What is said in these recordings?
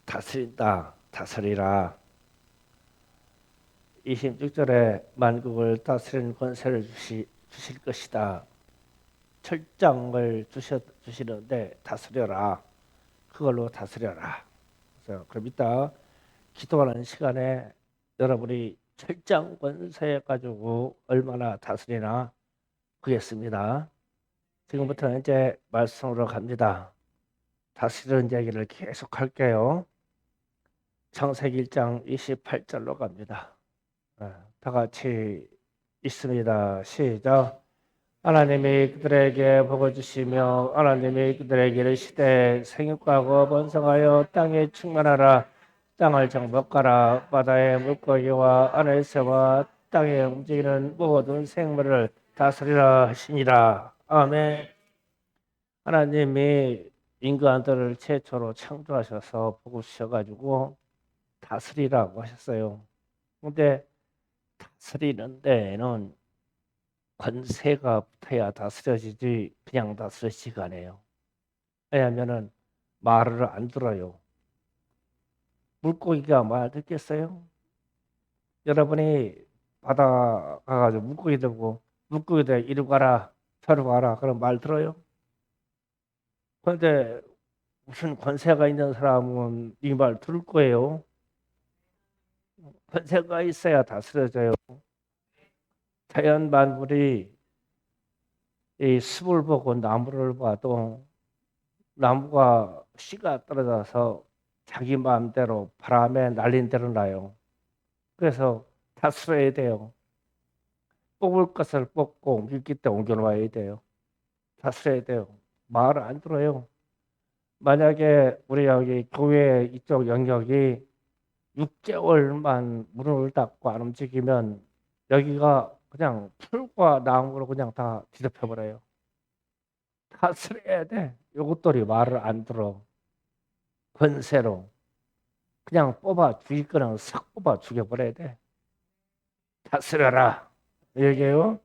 다스린다, 다스리라. 26절에 만국을 다스리는 권세를 주실 것이다. 철장을 주시는데 다스려라. 그걸로 다스려라. 그럼 이따 기도하는 시간에 여러분이 철장 권세 가지고 얼마나 다스리나 보겠습니다. 지금부터는 이제 말씀으로 갑니다. 다스리는 이야기를 계속 할게요. 창세기 1장 28절로 갑니다. 다 같이 있습니다. 시작. 하나님이 그들에게 복을 주시며 하나님이 그들에게 이르시되 생육하고 번성하여 땅에 충만하라. 땅을 정복하라. 바다의 물고기와 하늘 새와 땅에 움직이는 모든 생물을 다스리라 하시니라. 아멘. 하나님이 인간들을 최초로 창조하셔서 복을 주셔가지고 다스리라고 하셨어요. 근데 다스리는 데에는 권세가 붙어야 다스려지지 그냥 다스려지지가 않아요. 왜냐하면 말을 안 들어요. 물고기가 말 듣겠어요? 여러분이 바다 가가지고 물고기 들고 물고기들 이리 가라 저리 가라 그럼 말 들어요? 그런데 무슨 권세가 있는 사람은 이 말 들을 거예요. 권세가 있어야 다스려져요. 자연 만물이 이 숲을 보고 나무를 봐도 나무가 씨가 떨어져서 자기 마음대로 바람에 날린 대로 나요. 그래서 다스려야 돼요. 뽑을 것을 뽑고 옮길 때 옮겨놔야 돼요. 다스려야 돼요. 말을 안 들어요. 만약에 우리 여기 교회 이쪽 영역이 6개월만 문을 닫고 안 움직이면 여기가 그냥 풀과 나무로 그냥 다 뒤덮여버려요. 다스려야 돼. 요것들이 말을 안 들어. 권세로. 그냥 뽑아 죽일 거는 싹 뽑아 죽여버려야 돼. 다스려라. 얘기해요.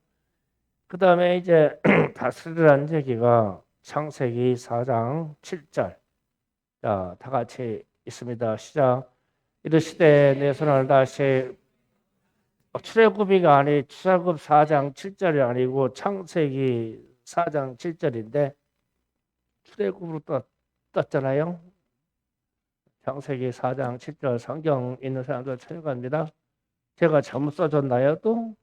그 다음에 이제 다스리라는 얘기가 창세기 4장 7절. 자, 다 같이 있습니다. 시작. 이르시되 내 손을 다시 출애굽이가 아니 출애굽 4장 7절이 아니고 창세기 4장 7절인데 출애굽으로 떴잖아요. 창세기 4장 7절 성경 있는 사람들 찾아갑니다. 제가 잘못 써줬나요 또?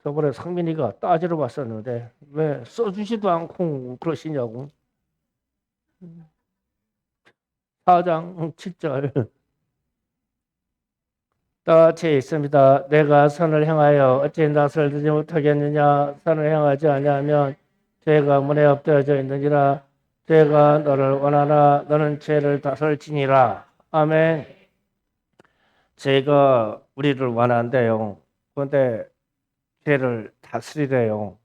저번에 상민이가 따지러 왔었는데 왜 써주지도 않고 그러시냐고. 4장 7절 같이 있습니다. 내가 선을 행하여 어찌 낯을 들지 못하겠느냐. 선을 행하지 아니하면 죄가 문에 엎드려져 있느니라. 죄가 너를 원하나 너는 죄를 다스릴지니라. 아멘. 죄가 우리를 원한대요. 그런데 죄를 다스리래요.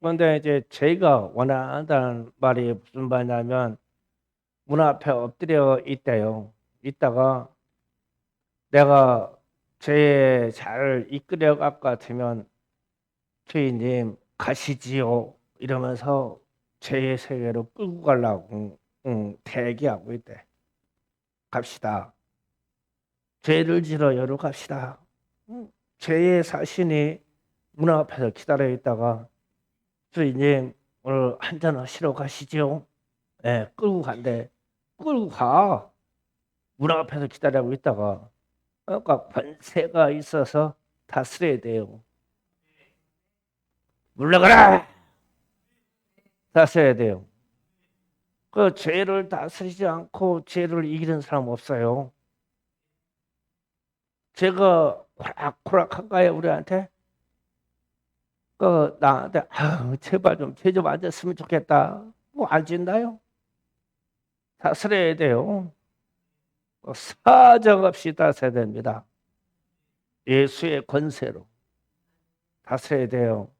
그런데 이제 죄가 원한다는 말이 무슨 말이냐면 문 앞에 엎드려 있대요. 있다가 내가 죄에 잘 이끌려 갈 것 같으면 주인님 가시지요 이러면서 죄의 세계로 끌고 가려고 대기하고 있대. 갑시다. 죄를 지러 여러 갑시다. 죄의 사신이 문 앞에서 기다려 있다가 주인님 오늘 한잔 하시러 가시죠. 네, 끌고 간대. 끌고 가. 문 앞에서 기다리고 있다가 그러니까 권세가 있어서 다스려야 돼요. 물러가라! 다스려야 돼요. 그 죄를 다스리지 않고 죄를 이기는 사람 없어요. 죄가 코락코락한가요 우리한테? 그 나한테 제발 좀 죄 좀 안 졌으면 좋겠다. 뭐 안 짓나요? 다스려야 돼요. 사정없이 다스려야 됩니다. 예수의 권세로 다스려야 돼요.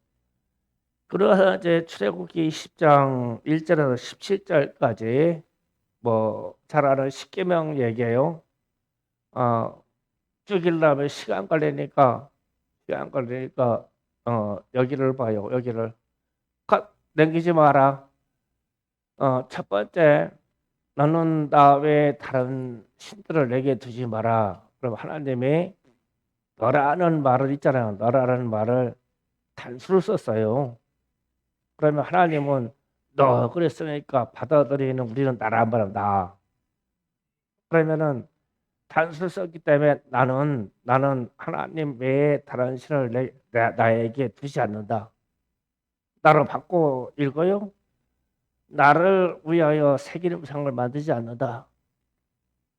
그래서 이제 출애굽기 10장 1절에서 17절까지 뭐 잘 아는 십계명 얘기예요. 죽이려면 시간 걸리니까 여기를 봐요. 여기를 넘기지 마라. 첫 번째 나는 나 외에 다른 신들을 내게 두지 마라. 그럼 하나님이 너라는 말을 있잖아요. 너라는 말을 단수를 썼어요. 그러면 하나님은 너 그랬으니까 받아들이는 우리는 나란 말은 나. 그러면은 단수를 썼기 때문에 나는 하나님 외에 다른 신을 나에게 두지 않는다. 나로 바꿔 읽어요. 나를 위하여 새 기름상을 만들지 않는다.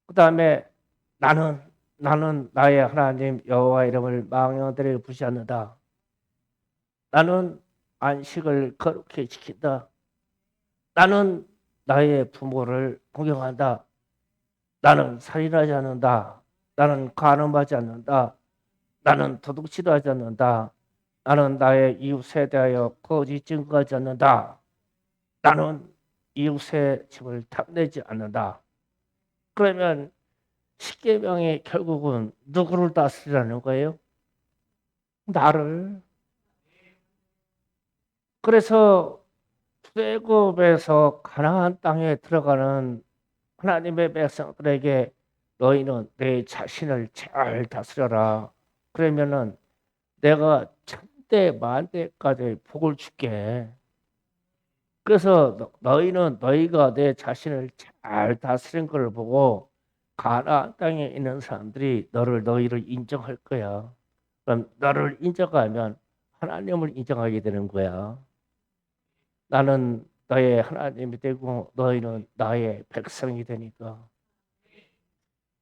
그 다음에 나는 나의 하나님 여호와 이름을 망령되게 부지 않는다. 나는 안식을 거룩히 지킨다. 나는 나의 부모를 공경한다. 나는 살인하지 않는다. 나는 간음하지 않는다. 나는 도둑질도 하지 않는다. 나는 나의 이웃에 대하여 거짓 증거하지 않는다. 나는 이웃의 집을 탐내지 않는다. 그러면 십계명이 결국은 누구를 다스리라는 거예요? 나를. 그래서 출애굽에서 가나안 땅에 들어가는 하나님의 백성들에게 너희는 내 자신을 잘 다스려라. 그러면은 내가 천대 만대까지 복을 줄게. 그래서 너희는 너희가 내 자신을 잘 다스린 걸 보고 가나안 땅에 있는 사람들이 너희를 인정할 거야. 그럼 너를 인정하면 하나님을 인정하게 되는 거야. 나는 너의 하나님이 되고 너희는 나의 백성이 되니까.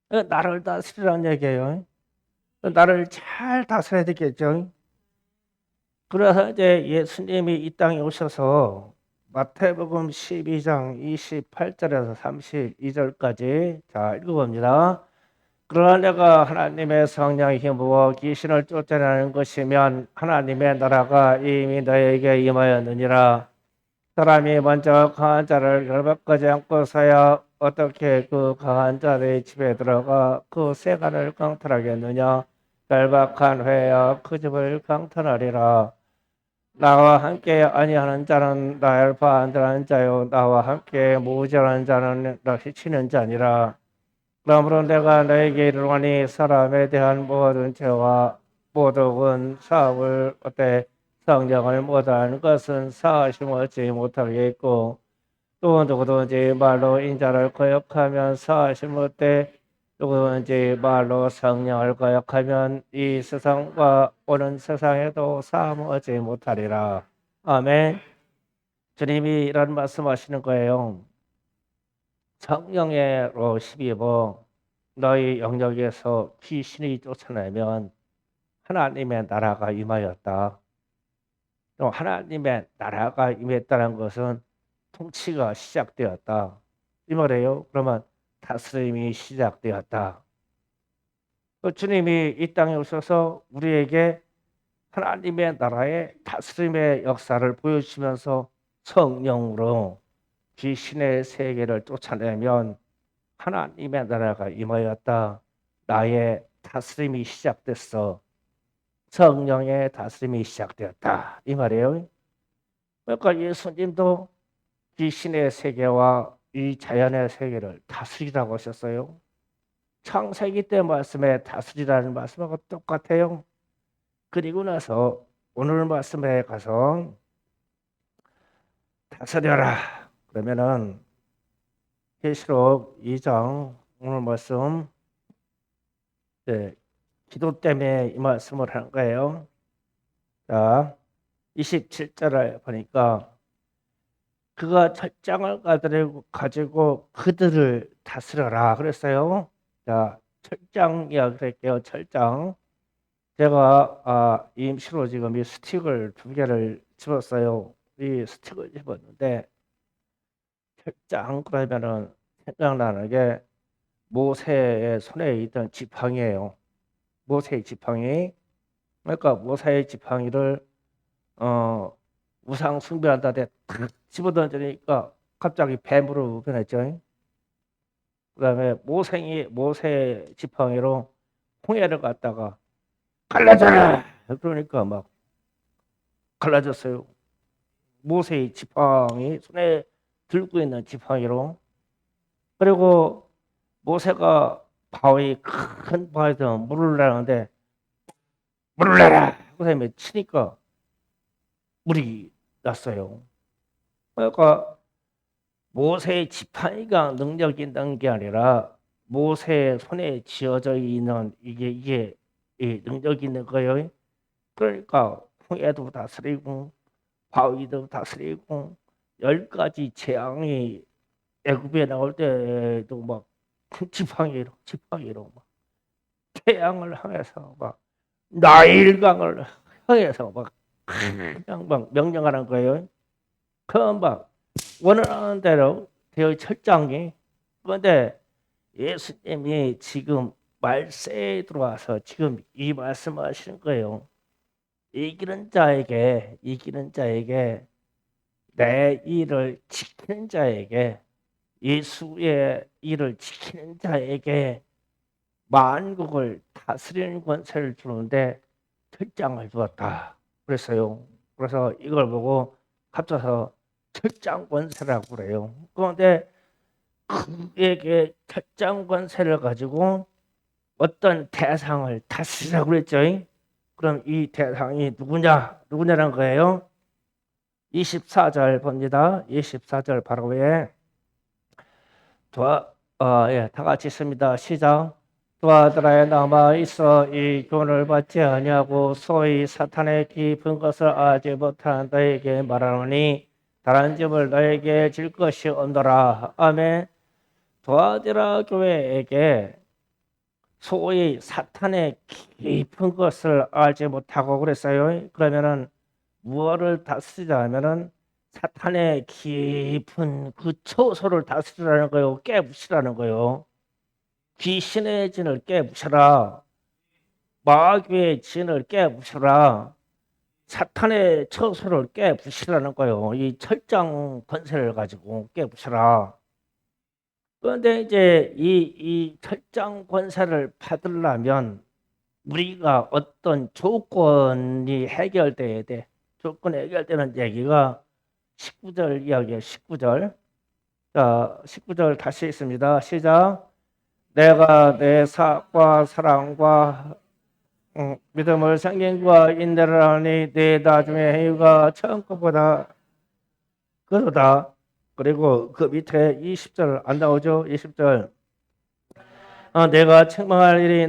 나를 다스리라는 얘기예요. 나를 잘 다스려야 되겠죠. 그래서 이제 예수님이 이 땅에 오셔서 마태복음 12장 28절에서 32절까지 자 읽어봅니다. 그러나 내가 하나님의 성령의 힘으로 귀신을 쫓아내는 것이면 하나님의 나라가 이미 너에게 임하였느니라. 사람이 먼저 강한 자를 열받지 않고서야 어떻게 그 강한 자의 집에 들어가 그 세간을 강탈하겠느냐. 열박한 회야 그 집을 강탈하리라. 나와 함께 아니하는 자는 나를 반대하는 자요 나와 함께 모자란 자는 나를 치는 자니라. 그러므로 내가 너에게 이르노니 사람에 대한 모든 죄와 모독은 사함을 얻되 성령을 못하는 것은 사하심 얻지 못하겠고 또 누구든지 말로 인자를 거역하면 사하심 얻되 누구든지 말로 성령을 거역하면 이 세상과 오는 세상에도 사함 얻지 못하리라. 아멘. 주님이 이런 말씀하시는 거예요. 성령으로 12번 너희 영역에서 귀신이 쫓아내면 하나님의 나라가 임하였다. 또 하나님의 나라가 임했다는 것은 통치가 시작되었다. 이 말이에요. 그러면 다스림이 시작되었다. 또 주님이 이 땅에 오셔서 우리에게 하나님의 나라의 다스림의 역사를 보여주시면서 성령으로 귀신의 세계를 쫓아내면 하나님의 나라가 임하였다. 나의 다스림이 시작됐어. 성령의 다스림이 시작되었다. 이 말이에요. 그러니까 예수님도 귀신의 세계와 이 자연의 세계를 다스리라고 하셨어요. 창세기 때 말씀에 다스리라는 말씀하고 똑같아요. 그리고 나서 오늘 말씀에 가서 다스려라. 그러면은 계시록 2장 오늘 말씀 기도 때문에 이 말씀을 하는 거예요. 자, 27절을 보니까 그가 철장을 가지고 그들을 다스려라 그랬어요. 자, 철장 이야기할게요. 철장. 제가 임시로 지금 이 스틱을 2개를 집었어요. 이 스틱을 집었는데 철장 그러면은 생각나는 게 모세의 손에 있던 지팡이에요. 모세의 지팡이. 그러니까 모세의 지팡이를 우상 숭배한다 탁 집어던지니까 갑자기 뱀으로 변했죠. 그다음에 모세 지팡이로 홍해를 갖다가 갈라져라 그러니까 막 갈라졌어요. 모세의 지팡이 손에 들고 있는 지팡이로. 그리고 모세가 바위 큰 바위에서 물을 내는데 물을 내라 그다음에 치니까 물이 났어요. 그러니까 모세의 지팡이가 능력이 있는 게 아니라 모세의 손에 쥐어져 있는 이게 이 능력이 있는 거예요. 그러니까 홍해도 다스리고 바위도 다스리고 10가지 재앙이 애굽에 나올 때도 막 지팡이로 막 태양을 향해서 막 나일강을 향해서 막 그냥 막 명령하는 거예요. 그럼 막 원하는 대로 되어 철장이. 그런데 예수님이 지금 말세에 들어와서 지금 이 말씀하시는 거예요. 이기는 자에게 내 일을 지키는 자에게 예수의 일을 지키는 자에게 만국을 다스리는 권세를 주는데 철장을 주었다 그랬어요. 그래서 이걸 보고 합쳐서 철장 권세라고 그래요. 그런데 그에게 철장 권세를 가지고 어떤 대상을 다스리라고 그랬죠. 그럼 이 대상이 누구냐라는 거예요. 24절 봅니다. 24절 바로 위에 다 같이 있습니다. 시작. 두 아들아에 남아 있어 이 교훈을 받지 아니하고 소위 사탄의 깊은 것을 알지 못한 너에게 말하노니 다른 집을 너에게 줄 것이 없노라. 아멘. 도아디라 교회에게 소위 사탄의 깊은 것을 알지 못하고 그랬어요. 그러면은 무엇을 다스리자 하면은 사탄의 깊은 그 처소를 다스리라는 거요. 깨부시라는 거요. 귀신의 진을 깨부셔라. 마귀의 진을 깨부셔라. 사탄의 처소를 깨부시라는 거요. 이 철장 권세를 가지고 깨부셔라. 그런데 이제 이 철장 권세를 받으려면 우리가 어떤 조건이 해결돼야 돼. 조건이 해결되는 얘기가 19절 이야기예요. 19절. 자, 19절 다시 있습니다. 시작. 내가 내 사과 사랑과 믿음을 생긴과 인내를 하니 내 나중에 행위가 처음 것보다 그러다. 그리고 그 밑에 20절 안 나오죠? 20절. 내가 책망할 일이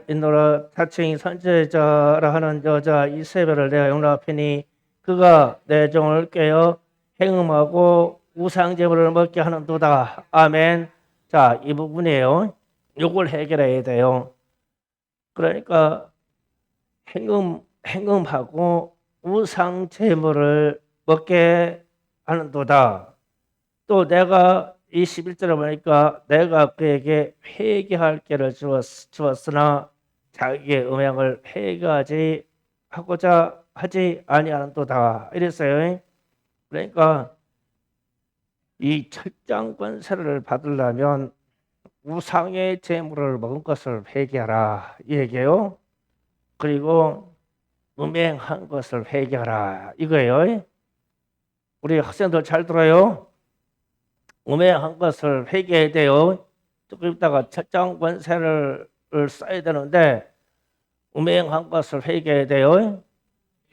있노라 자칭 선지자라 하는 여자 이세벨을 내가 용납하니 그가 내 종을 깨어 행음하고 우상제물을 먹게 하는도다. 아멘. 자, 이 부분이에요. 요걸 해결해야 돼요. 그러니까 행음하고 우상제물을 먹게 하는도다. 또 내가 21절에 보니까 내가 그에게 회개할 길을 주었으나 자기의 음행을 회개하지 하고자 하지 아니하는도다 이랬어요. 그러니까 이 철장 권세를 받으려면 우상의 제물을 먹은 것을 회개하라 이 얘기예요. 그리고 음행한 것을 회개하라 이거예요. 우리 학생들 잘 들어요. 음행한 것을 회개해야 돼요. 조금 있다가 철장 권세를 써야 되는데 음행한 것을 회개해야 돼요.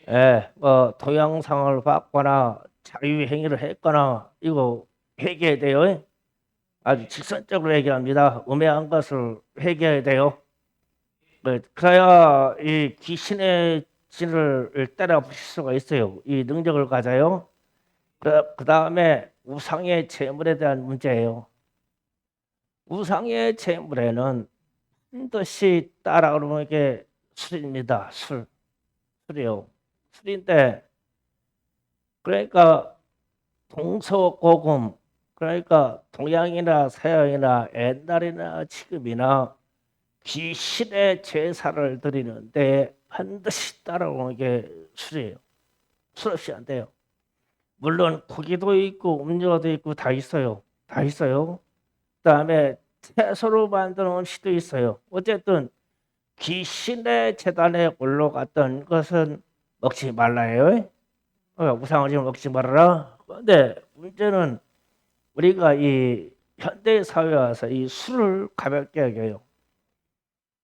예, 동영상을 봤거나 자유행위를 했거나 이거 회개해야 돼요. 아주 직선적으로 얘기합니다. 음행한 것을 회개해야 돼요. 그래야 이 귀신의 진을 때려 부실 수가 있어요. 이 능력을 가져요. 그 다음에 우상의 제물에 대한 문제예요. 우상의 제물에는 반드시 따라오는 게 술입니다. 술이요. 술인데 그러니까 동서고금 그러니까 동양이나 서양이나 옛날이나 지금이나 귀신의 제사를 드리는데 반드시 따라오는 게 술이에요. 술 없이 안 돼요. 물론 고기도 있고 음료도 있고 다 있어요. 다 있어요. 그다음에 채소로 만든 음식도 있어요. 어쨌든 귀신의 제단에 올라갔던 것은 먹지 말라요. 우상을 지금 먹지 말아라. 그런데 문제는 우리가 이 현대 사회에 와서 이 술을 가볍게 여겨요.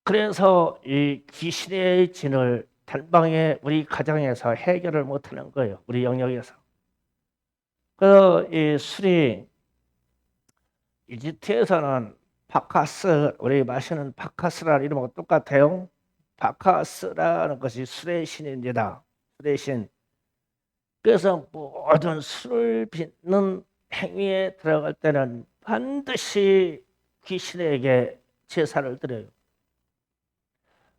그래서 이 귀신의 진을 단방에 우리 가정에서 해결을 못하는 거예요. 우리 영역에서. 그래서 이 술이 이집트에서는 바카스, 우리 마시는 바카스라는 이름하고 똑같아요. 바카스라는 것이 술의 신입니다. 술의 신. 그래서 모든 술을 빚는 행위에 들어갈 때는 반드시 귀신에게 제사를 드려요.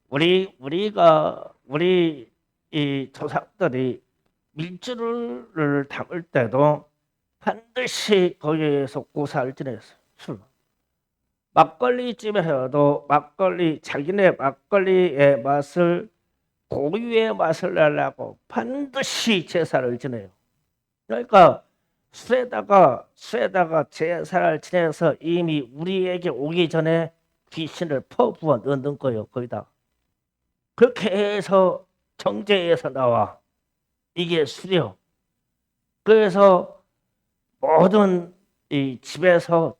우리 이 조상들이 밀주를 담을 때도 반드시 거기에서 고사를 지냈어요. 술. 막걸리 집에서도 자기네 막걸리의 맛을 고유의 맛을 내려고 반드시 제사를 지내요. 그러니까 술에다가 제사를 지내서 이미 우리에게 오기 전에 귀신을 퍼부어 넣는 거예요. 거기다. 그렇게 해서 정제에서 나와. 이게 술이요. 그래서 모든 이 집에서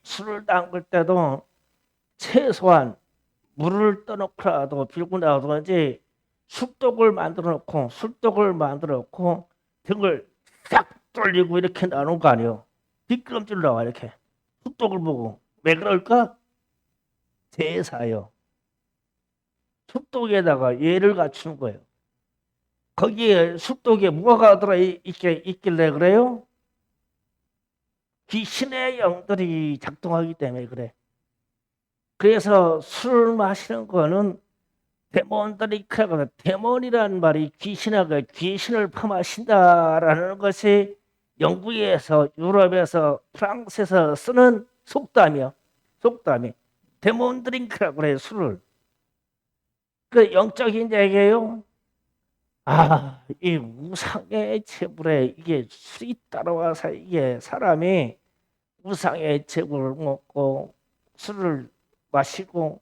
술을 담글 때도 최소한 물을 떠놓고라도 빌고 나오든지 술독을 만들어 놓고 등을 싹 돌리고 이렇게 나오는 거 아니에요. 뒷걸음질 나와 이렇게. 술독을 보고. 왜 그럴까? 제사요. 술독에다가 예를 갖추는 거예요. 거기에 술독에 뭐가 있길래 그래요? 귀신의 영들이 작동하기 때문에 그래. 그래서 술을 마시는 거는 데몬들이 크라고, 데몬이라는 말이 귀신을 퍼마신다라는 것이 영국에서, 유럽에서, 프랑스에서 쓰는 속담이 데몬 드링크라고 그래요. 술을. 그 영적인 얘기예요. 이 우상의 채불에 이게 술이 따라와서 이게 사람이 우상의 채불을 먹고 술을 마시고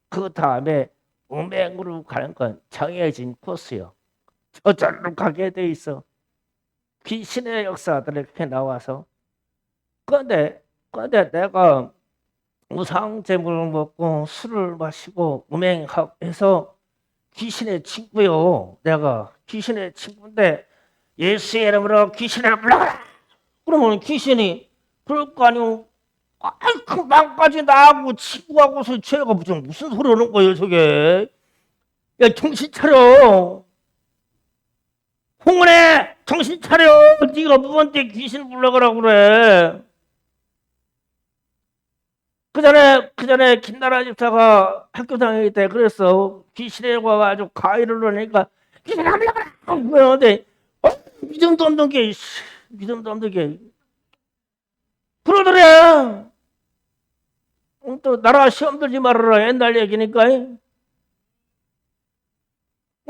그 다음에 음행으로 가는 건 정해진 코스요. 저절로 가게 돼 있어. 귀신의 역사들이 이렇게 나와서. 그런데 내가 우상 제물을 먹고 술을 마시고 음행하고 해서 귀신의 친구요. 내가 귀신의 친구인데 예수의 이름으로 귀신을 물러가라. 그러면 귀신이 그럴 거 아니오. 그 망까지 나하고 친구하고서 쟤가 무슨 소리 하는 거예요 저게. 야 정신 차려. 홍은혜 정신 차려. 네가 누구한테 귀신 물러가라고 그래. 그 전에 김나라 집사가 학교 다닐 때 그랬어. 귀신에 와가지고 가위를 넣으니까 귀신 안 물러가라. 그러는데 믿음도 없는 게 그러더래. 또 나라 시험 들지 말아라. 옛날 얘기니까.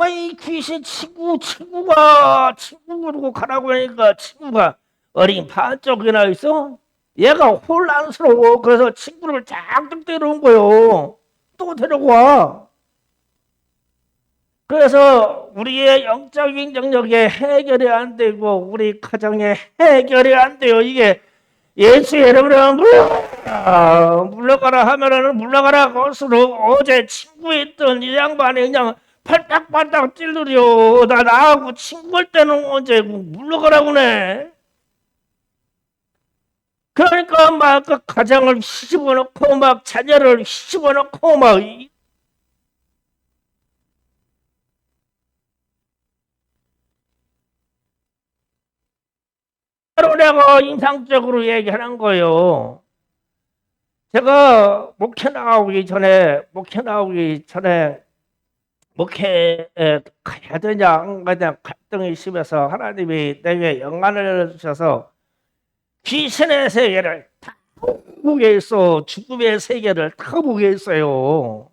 이 귀신 친구가 그러고 가라고 하니까 친구가 어린 반쪽이나 있어. 얘가 혼란스러워. 그래서 친구를 쫙 데려온 거요. 또 데려와. 그래서 우리의 영적인 영역에 해결이 안 되고 우리 가정에 해결이 안 돼요. 이게 예수의 이름으로 물러가라 하면은 물러가라. 거수로 어제 친구 있던 이 양반이 그냥 팔딱팔딱 찔러려. 나하고 친구할 때는 언제 물러가라고 네. 그러니까 막 그 가정을 휘집어 놓고 막 자녀를 휘집어 놓고 막 내가 인상적으로 얘기하는 거예요. 제가 목회에 가야 되냐 안 가냐 갈등이 심해서 하나님이 내게 영안을 주셔서 귀신의 세계를 다 보게 했어. 죽음의 세계를 다 보게 했어요.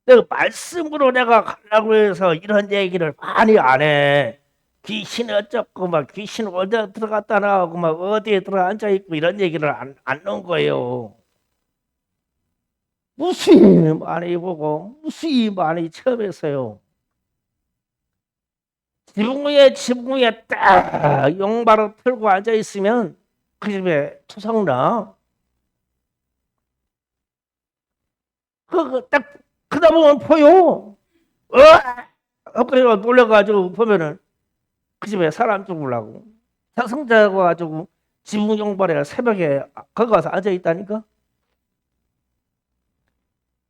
내가 말씀으로 내가 가려고 해서 이런 얘기를 많이 안 해. 귀신 어쩌고 막 귀신 어디 들어갔다 나오고 막 어디에 들어 앉아 있고 이런 얘기를 안 넣은 거예요. 무수히 많이 보고 무수히 많이 체험했어요. 지붕 위에 딱 용바로 틀고 앉아 있으면 그 집에 투성나. 딱 크다 보면 보여. 엎드려 놀래가지고 보면은 그 집에 사람 죽으려고 상승자가 가지고 지붕 용발에 새벽에 거기 가서 앉아 있다니까.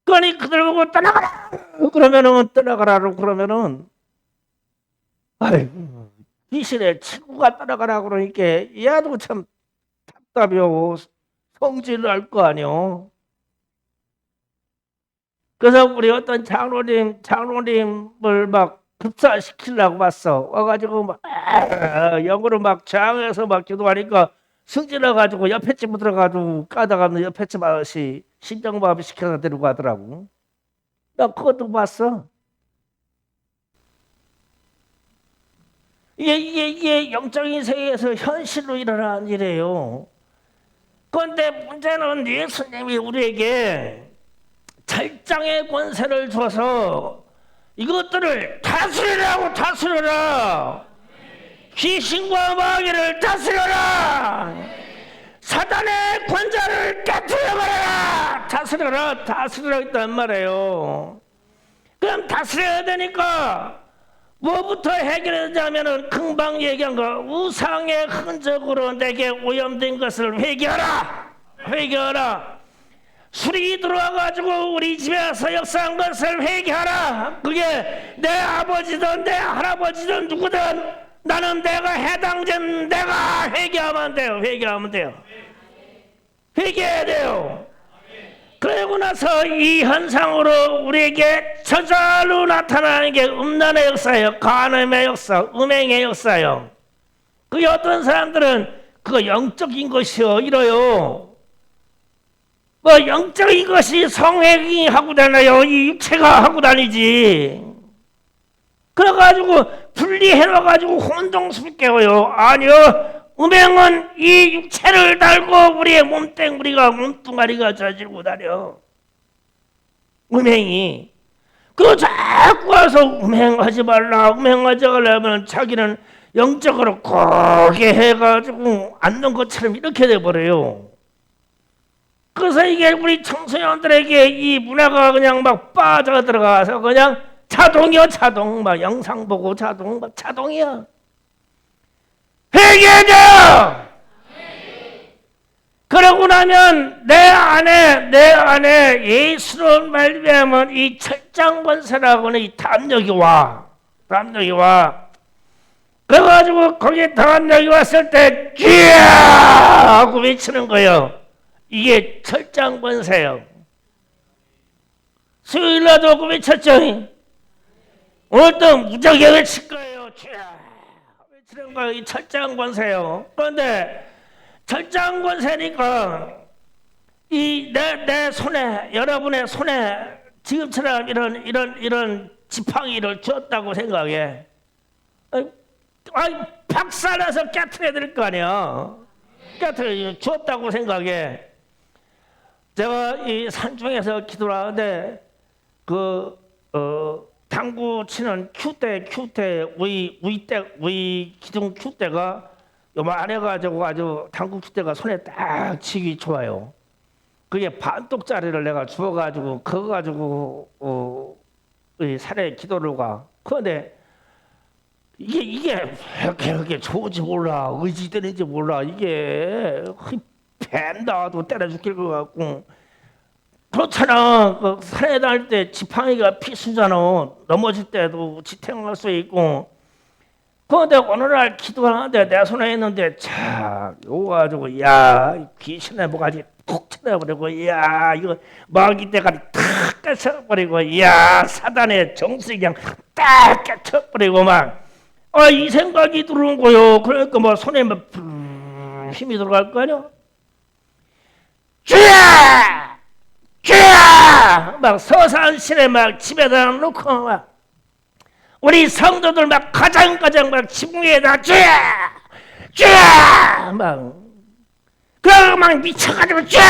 그러니 그들 보고 떠나가라 그러면은 떠나가라고 그러면은 아이고 귀신의 친구가 떠나가라 그러니까 얘도 참 답답해요. 성질을 할 거 아니요. 그래서 우리 어떤 장로님을 막 급사시키려고 봤어. 와가지고 막 영어로 막 장에서 막 기도하니까 승질나 가지고 옆에 집 들어가지고 까다가 옆에 집 아저씨 신정밥 시켜서 데리고 가더라고. 나 그것도 봤어. 이게 영적인 세계에서 현실로 일어나는 일이에요. 그런데 문제는 예수님이 우리에게 절장의 권세를 줘서 이것들을 다스리라고 다스려라. 귀신과 마귀를 다스려라. 사단의 권자를 깨트려버려라. 다스려라 했단 말이에요. 그럼 다스려야 되니까 뭐부터 해결해야 되냐면은 금방 얘기한 거 우상의 흔적으로 내게 오염된 것을 회개하라. 술이 들어와가지고 우리 집에서 역사한 것을 회개하라. 그게 내 아버지든 내 할아버지든 누구든 나는 내가 해당된 내가 회개하면 돼요. 회개해야 돼요. 그러고 나서 이 현상으로 우리에게 저절로 나타나는 게 음란의 역사예요. 간음의 역사, 음행의 역사예요. 그게 어떤 사람들은 그거 영적인 것이요 이래요. 뭐 영적인 것이 성행이 하고 다녀요. 이 육체가 하고 다니지. 그래가지고 분리해놔가지고 혼동스럽게요. 아니요. 음행은 이 육체를 달고 우리의 몸뚱아리가 저질고 다녀. 음행이. 그거 자꾸 와서 음행하지 말라면 자기는 영적으로 고게 해가지고 앉는 것처럼 이렇게 돼버려요. 그래서 이게 우리 청소년들에게 이 문화가 그냥 막 빠져 들어가서 그냥 자동 막 영상 보고 자동이야. 회개하자. 그러고 나면 내 안에 예수로 말미암은 이 철장권세라고는 이 담력이 와. 그래가지고 거기에 담력이 왔을 때 쥐야 하고 외치는 거예요. 이게 철장권세요. 수요일날도 그 외쳤죠. 오늘도 무지하게 외칠 거예요. 쥐야 외치는 거예요. 이 철장권세요. 그런데 철장권세니까 이 내 손에 여러분의 손에 지금처럼 이런 지팡이를 쥐었다고 생각해. 박살나서 깨트려야 될 거 아니야. 쥐었다고 생각해. 제가 이 산중에서 기도를 하는데 당구 치는 큐대 위 기둥 큐대가 요만해가지고 아주 당구 큐대가 손에 딱 치기 좋아요. 그게 반독짜리를 내가 주워가지고 그거 가지고 이 산에 기도를 가. 그런데 이게 그렇게 좋은지 몰라, 의지되는지 몰라. 이게 뱀 나와도 때려 죽일 것 같고 그렇잖아. 그 산에 다닐 때 지팡이가 필수잖아. 넘어질 때도 지탱할 수 있고. 그런데 어느 날 기도하는데 내 손에 있는데 참 요거 가지고 야 귀신의 모가지 푹 쳐내버리고 야 이거 마귀 대가리 탁 깨쳐버리고 야 사단의 정수 그냥 딱 깨쳐버리고 막 이 생각이 들어온 거요. 그러니까 뭐 손에 막 힘이 들어갈 거 아니야. 주야! 막 서산시내 막 집에다 놓고 막 우리 성도들 막 가장 막 지붕 위에다 주야! 막 그러고 막 미쳐가지고 주야!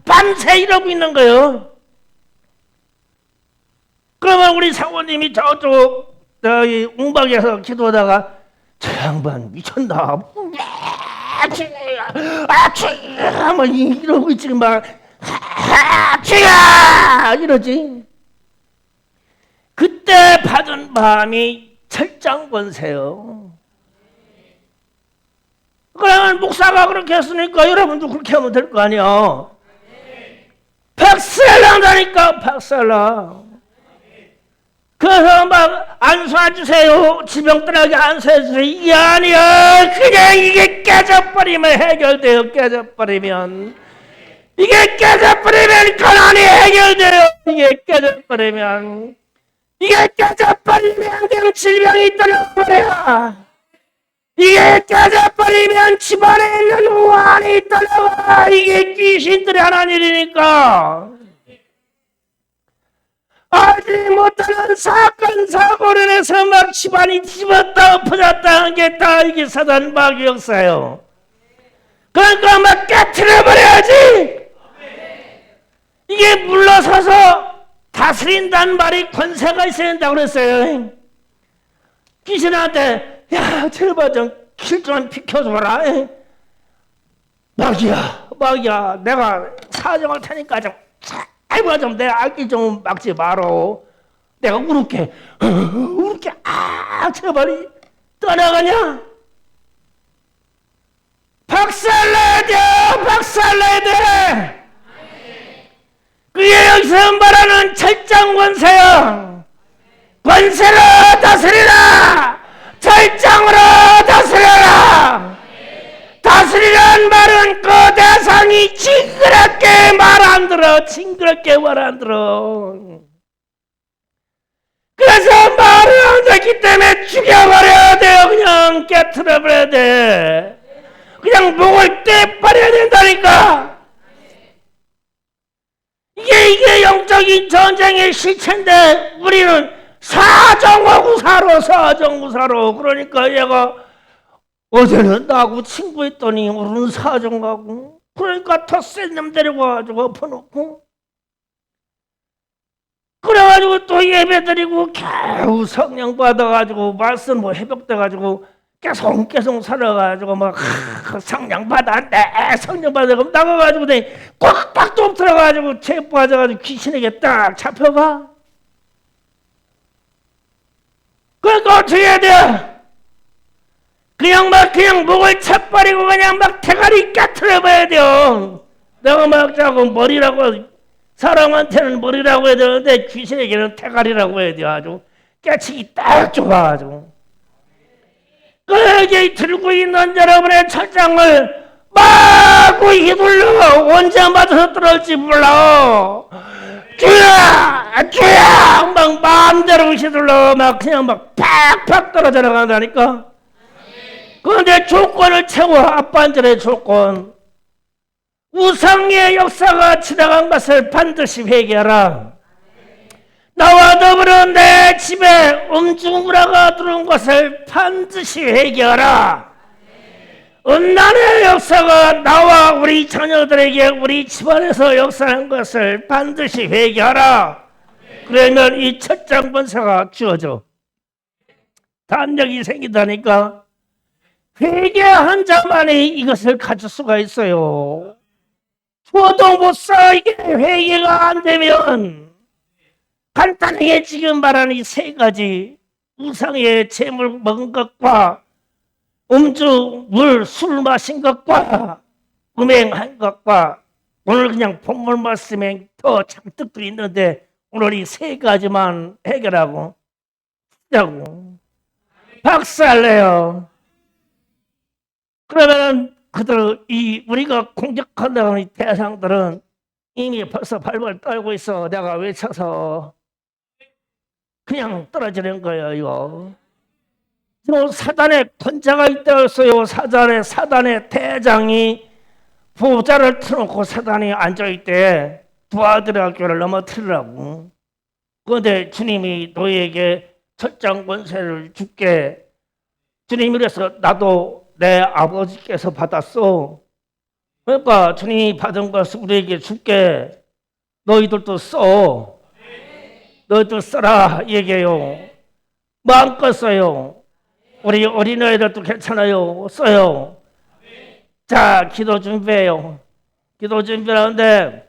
밤새 이러고 있는 거요. 그러면 우리 사모님이 저쪽 저기 웅박에서 기도하다가 저 양반 미쳤나? 막 이러고 있지 막 주야 이러지. 그때 받은 마음이 철장권세요. 그러면 목사가 그렇게 했으니까 여러분도 그렇게 하면 될 거 아니야. 박살난다니까, 박살나. 그래서 막 안수해주세요, 지병들에게 안수해주세요, 이게 아니야. 그냥 이게 깨져버리면 해결돼요. 깨져버리면 이게 깨져버리면 가난이 해결돼요. 이게 깨져버리면 그냥 질병이 떨어버려. 이게 깨져버리면 집안에 있는 우환이 떨어와. 이게 귀신들이 하는 일이니까. 알지 못하는 사건 사고로 인해서 막 집안이 뒤집었다 엎어졌다 한 게 다 이게 사단 마귀 역사예요. 그러니까 막 깨트려버려야지. 이게 물러서서 다스린다는 말이 권세가 있어야 된다고 그랬어요. 귀신한테 야 제발 좀 길 좀 비켜줘라. 마귀야 내가 사정할 테니까 좀 아이고 좀 내 알기 좀 막지 마라. 내가 울을게 제발이 떠나가냐. 박살내야 돼. 그게 여기서 말하는 철장 권세야. 권세로 다스리라. 철장으로 다스려라. 다스리라는 말은 그 대상이 징그럽게 말 안 들어. 그래서 말을 안 듣기 때문에 죽여버려야 돼요. 그냥 깨트려버려야 돼. 그냥 목을 떼버려야 된다니까. 이게 영적인 전쟁의 실체인데 우리는 사정구사로. 그러니까 얘가 어제는 나하고 친구했더니 오늘은 사정하고, 그러니까 더 센 놈 데려가가지고 엎어놓고, 그래가지고 또 예배드리고 겨우 성령 받아가지고 말씀 회복돼가지고 계속 살아가지고 막 성령 받았네. 성령 받아가지고 나가가지고 꽉 또 들어가지고 체포하자가지고 귀신에게 딱 잡혀가. 그러니까 어떻게 해야 돼? 그냥 목을 쳐버리고 그냥 막 대가리 깨트려봐야 돼요. 내가 막 자고 머리라고, 사람한테는 머리라고 해야 되는데 귀신에게는 대가리라고 해야 돼요. 아주 깨치기 딱 좁아가지고. 그게 들고 있는 여러분의 철장을 마구 휘둘러. 언제 맞아서 떨어질지 몰라. 주야 막 마음대로 휘둘러. 막 그냥 막 팍팍 떨어져 나간다니까. 그런데 조건을 채워. 앞반절의 조건. 우상의 역사가 지나간 것을 반드시 회개하라. 나와 더불어 내 집에 음주문화가 들어온 것을 반드시 회개하라. 음란의 역사가 나와 우리 자녀들에게 우리 집안에서 역사한 것을 반드시 회개하라. 그러면 이 첫장 권세가 주어져. 담력이 생긴다니까. 회개한 자만이 이것을 가질 수가 있어요. 주어도 못 써. 이게 회개가 안 되면. 간단하게 지금 말하는 이 세 가지, 우상의 재물 먹은 것과 음주, 술 마신 것과 음행한 것과, 오늘 그냥 본문 말씀에 더 잔뜩 또 있는데 오늘 이 세 가지만 해결하고 하자고. 박살내요. 그러면 그들, 우리가 공격한다는 이 대상들은 이미 벌써 발발 떨고 있어. 내가 외쳐서 그냥 떨어지는 거예요. 이거 사단의 권자가 있다고 했어요. 사단의 대장이 보좌를 틀어놓고 사단이 앉아있대. 두 아들의 학교를 넘어뜨리라고. 그런데 주님이 너희에게 철장 권세를 줄게. 주님이 그래서 나도 내 아버지께서 받았어. 그러니까 주님이 받은 것을 우리에게 줄게. 너희들도 써. 너희들 써라 얘기해요. 마음껏 써요. 우리 어린아이들도 괜찮아요. 써요. 자, 기도 준비해요. 기도 준비하는데